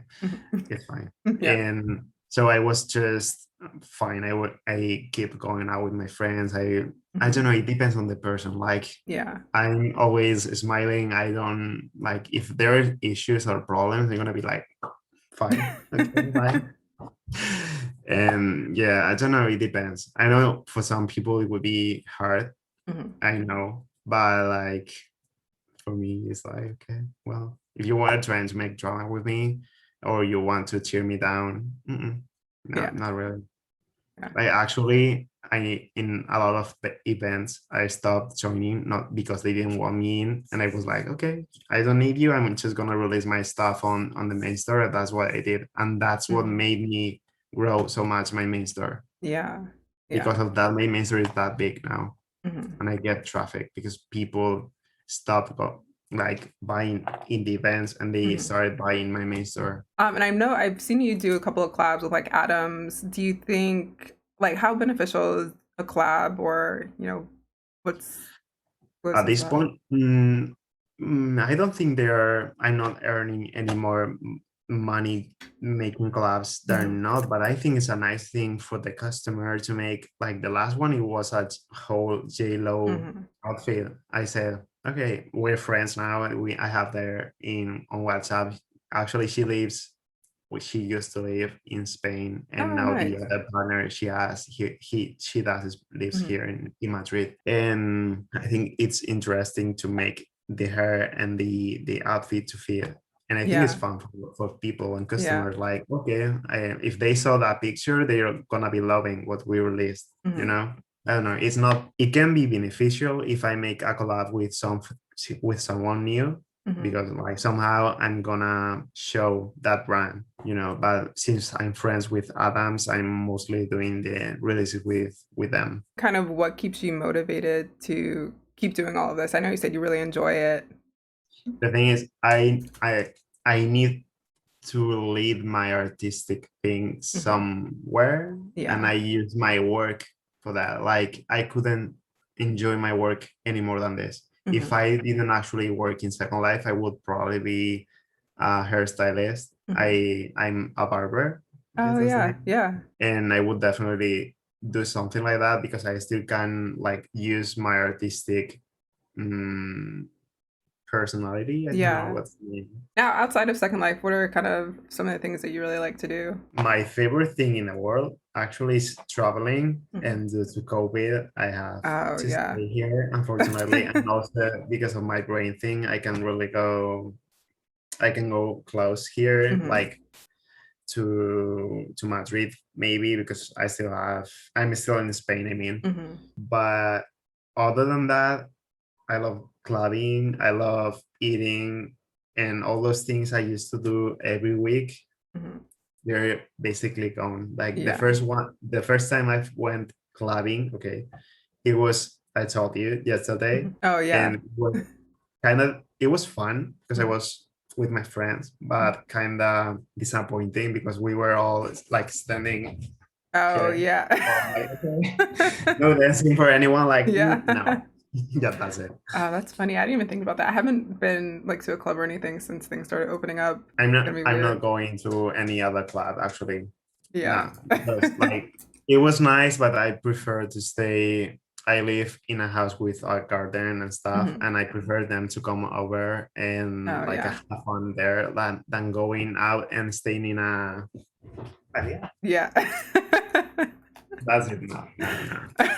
it's fine. And so I was just fine. I keep going out with my friends. I don't know, it depends on the person. Like I'm always smiling. I don't like, if there are issues or problems, they're gonna be like, fine, okay, fine. And yeah, I don't know, it depends. I know for some people it would be hard, I know, but like for me it's like, okay, well, if you want to try and make drama with me or you want to cheer me down, no, not really. Like actually, in a lot of the events I stopped joining, not because they didn't want me in, and I was like, okay, I don't need you, I'm just gonna release my stuff on the main store. That's what I did, and that's what made me grow so much, my main store. Because of that, my main store is that big now, and I get traffic because people stopped like buying in the events and they started buying my main store. And I know I've seen you do a couple of collabs with like Adams. Do you think, like, how beneficial is a collab, or you know, what's at this point? I don't think I'm not earning any more money making collabs. They're not, but I think it's a nice thing for the customer to make. Like the last one, it was a whole J-Lo outfit. I said, okay, we're friends now, and I have her on WhatsApp. Actually, she used to live in Spain, and now nice. The other partner she has, lives here in Madrid. And I think it's interesting to make the hair and the outfit to fit. And I think it's fun for people and customers. Like, okay, if they saw that picture, they're gonna be loving what we released. You know, I don't know. It can be beneficial if I make a collab with someone new, because like somehow I'm gonna show that brand, you know. But since I'm friends with Adams, I'm mostly doing the releases with them. Kind of what keeps you motivated to keep doing all of this? I know you said you really enjoy it. The thing is, I need to lead my artistic thing somewhere, and I use my work for that. Like I couldn't enjoy my work any more than this. If I didn't actually work in Second Life, I would probably be a hairstylist. I'm a barber. Oh yeah. And I would definitely do something like that, because I still can like use my artistic personality. I don't know what's the name. Now, outside of Second Life, what are kind of some of the things that you really like to do? My favorite thing in the world actually is traveling, and due to COVID, I have to stay here, unfortunately. And also because of my brain thing, I can go close here, like to Madrid, maybe, because I'm still in Spain, I mean. But other than that, I love clubbing, I love eating, and all those things I used to do every week, they're basically gone. Like the first time I went clubbing, okay, it was, I told you yesterday. Oh yeah. And it was fun because I was with my friends, but kind of disappointing because we were all like standing. Oh yeah. No dancing for anyone, like no. Yeah, that's it. Oh, that's funny. I didn't even think about that. I haven't been like to a club or anything since things started opening up. I'm not going to any other club actually. Yeah. Like it was nice, but I prefer to stay I live in a house with a garden and stuff, and I prefer them to come over and like have fun there than going out and staying in a. Yeah. That's it. No,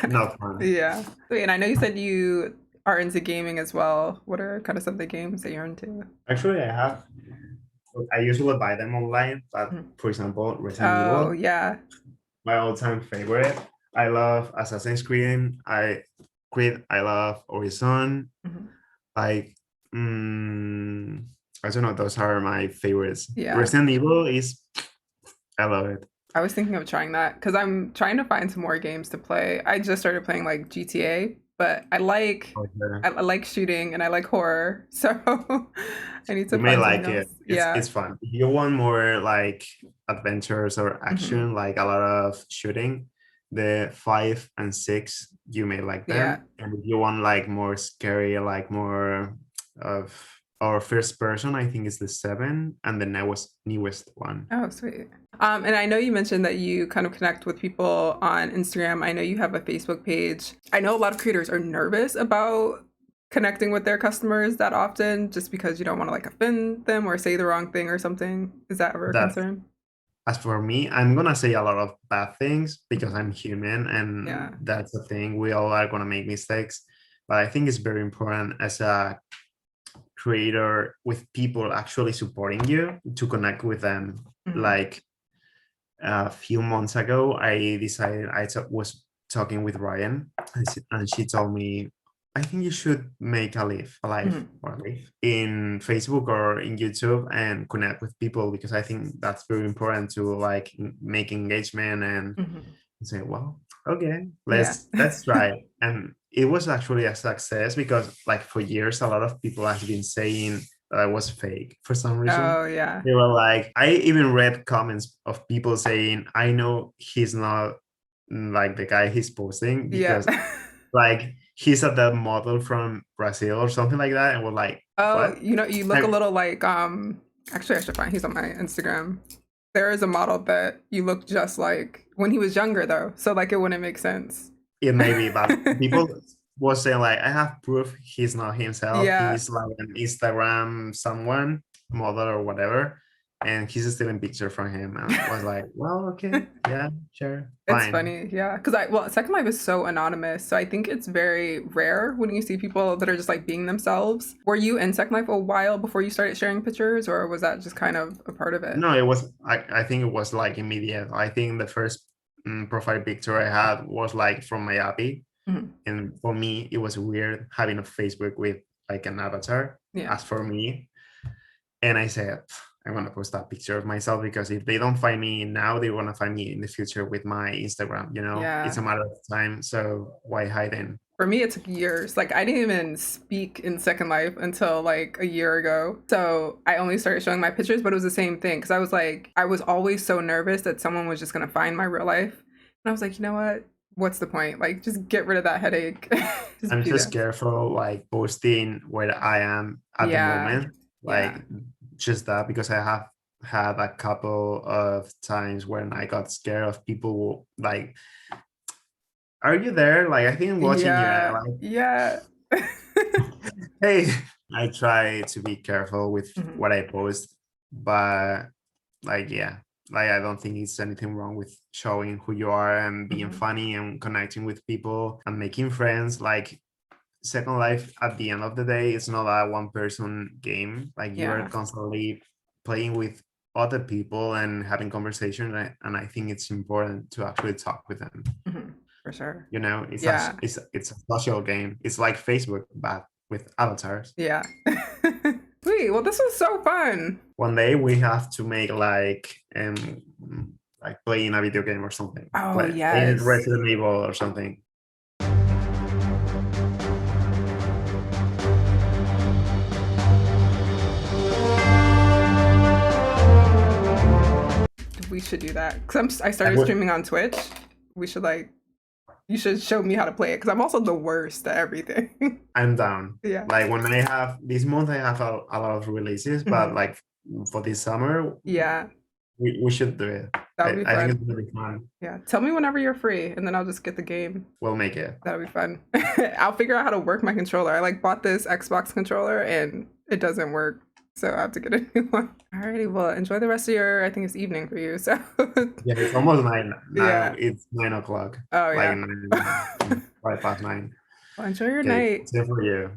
not fun. Yeah. Wait, and I know you said you are into gaming as well. What are kind of some of the games that you're into? Actually, I usually buy them online, but for example, Resident Evil. Oh, yeah. My all-time favorite. I love Assassin's Creed. I love Horizon. Like, I don't know. Those are my favorites. Yeah. Resident Evil I love it. I was thinking of trying that because I'm trying to find some more games to play. I just started playing like GTA, but I like shooting and I like horror, so I need to. You may like it. It's fun. If you want more like adventures or action, like a lot of shooting, the 5 and 6 you may like them. Yeah. And if you want like more scary, like more of our first person, I think it's the 7 and the newest one. Oh, sweet. And I know you mentioned that you kind of connect with people on Instagram. I know you have a Facebook page. I know a lot of creators are nervous about connecting with their customers that often just because you don't want to like offend them or say the wrong thing or something. Is that ever a concern? As for me, I'm going to say a lot of bad things because I'm human and that's the thing. We all are going to make mistakes. But I think it's very important as a creator with people actually supporting you to connect with them. Like a few months ago, I decided was talking with Ryan and she told me, I think you should make a live in Facebook or in YouTube and connect with people because I think that's very important to like make engagement and say, well, okay, let's try it. And it was actually a success because like for years, a lot of people have been saying that I was fake for some reason. Oh, yeah. They were like, I even read comments of people saying, I know he's not like the guy he's posting because like he's at the model from Brazil or something like that. And we're like, oh, what? You look a little like, actually I should find, he's on my Instagram. There is a model that you look just like when he was younger though. So like, it wouldn't make sense. It may be, but people was saying like, I have proof he's not himself. Yeah. He's like an Instagram someone, model or whatever. And he's still in picture from him. And I was like, well, okay, yeah, sure. It's funny, yeah. Because Second Life is so anonymous. So I think it's very rare when you see people that are just like being themselves. Were you in Second Life a while before you started sharing pictures or was that just kind of a part of it? No, it was, I think it was like immediate. I think the first profile picture I had was like from my Abby. And for me, it was weird having a Facebook with like an avatar as for me. And I said, I want to post that picture of myself because if they don't find me now, they want to find me in the future with my Instagram, you know? Yeah. It's a matter of time. So why hiding? For me, it took years. Like I didn't even speak in Second Life until like a year ago. So I only started showing my pictures, but it was the same thing. Cause I was always so nervous that someone was just going to find my real life. And I was like, you know what? What's the point? Like, just get rid of that headache. I'm just careful, like posting where I am at the moment. Like just that, because I have had a couple of times when I got scared of people like, are you there? Like, I think I'm watching you. Like, hey, I try to be careful with what I post, but like, I don't think it's anything wrong with showing who you are and being funny and connecting with people and making friends. Like Second Life, at the end of the day, it's not a one-person game. Like you're constantly playing with other people and having conversation, and I think it's important to actually talk with them. For sure. You know, it's a social game. It's like Facebook, but with avatars. Yeah. Sweet. Well, this was so fun. One day we have to make like playing a video game or something. Oh, like, yes. Resident Evil or something. We should do that because I started streaming on Twitch. We should you should show me how to play it because I'm also the worst at everything. I'm down. Yeah. Like when I have this month, I have a lot of releases, but like for this summer, we should do it. That would be I fun. think it's gonna be fun. Yeah, tell me whenever you're free, and then I'll just get the game. We'll make it. That'll be fun. I'll figure out how to work my controller. I like bought this Xbox controller, and it doesn't work, so I have to get a new one. Alrighty, well, enjoy the rest of your. I think it's evening for you. So Yeah, it's almost 9 now. Yeah. It's 9 o'clock. Oh yeah. Like 9, 9. Well, enjoy your Okay, night. same for you.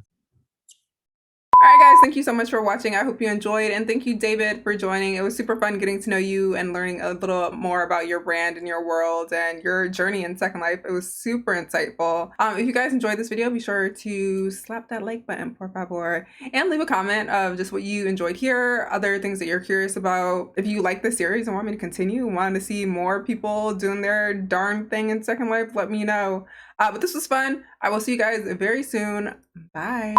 All right, guys, thank you so much for watching. I hope you enjoyed, and thank you, David, for joining. It was super fun getting to know you and learning a little more about your brand and your world and your journey in Second Life. It was super insightful. If you guys enjoyed this video, be sure to slap that like button, por favor, and leave a comment of just what you enjoyed here, other things that you're curious about. If you like this series and want me to continue, want to see more people doing their darn thing in Second Life, let me know. But this was fun. I will see you guys very soon. Bye.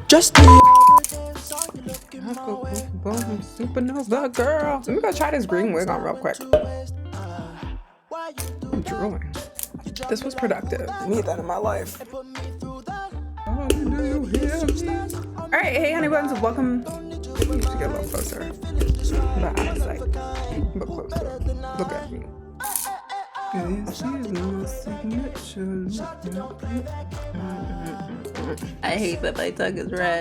Just Supernova girl. Let me go try this green wig on real quick. I'm drooling. This was productive. I need that in my life. Oh, do you hear me? All right, hey honey buns, welcome. You should get a little closer. But I was like, look closer. Look at me. This is my signature. I hate that my tongue is red.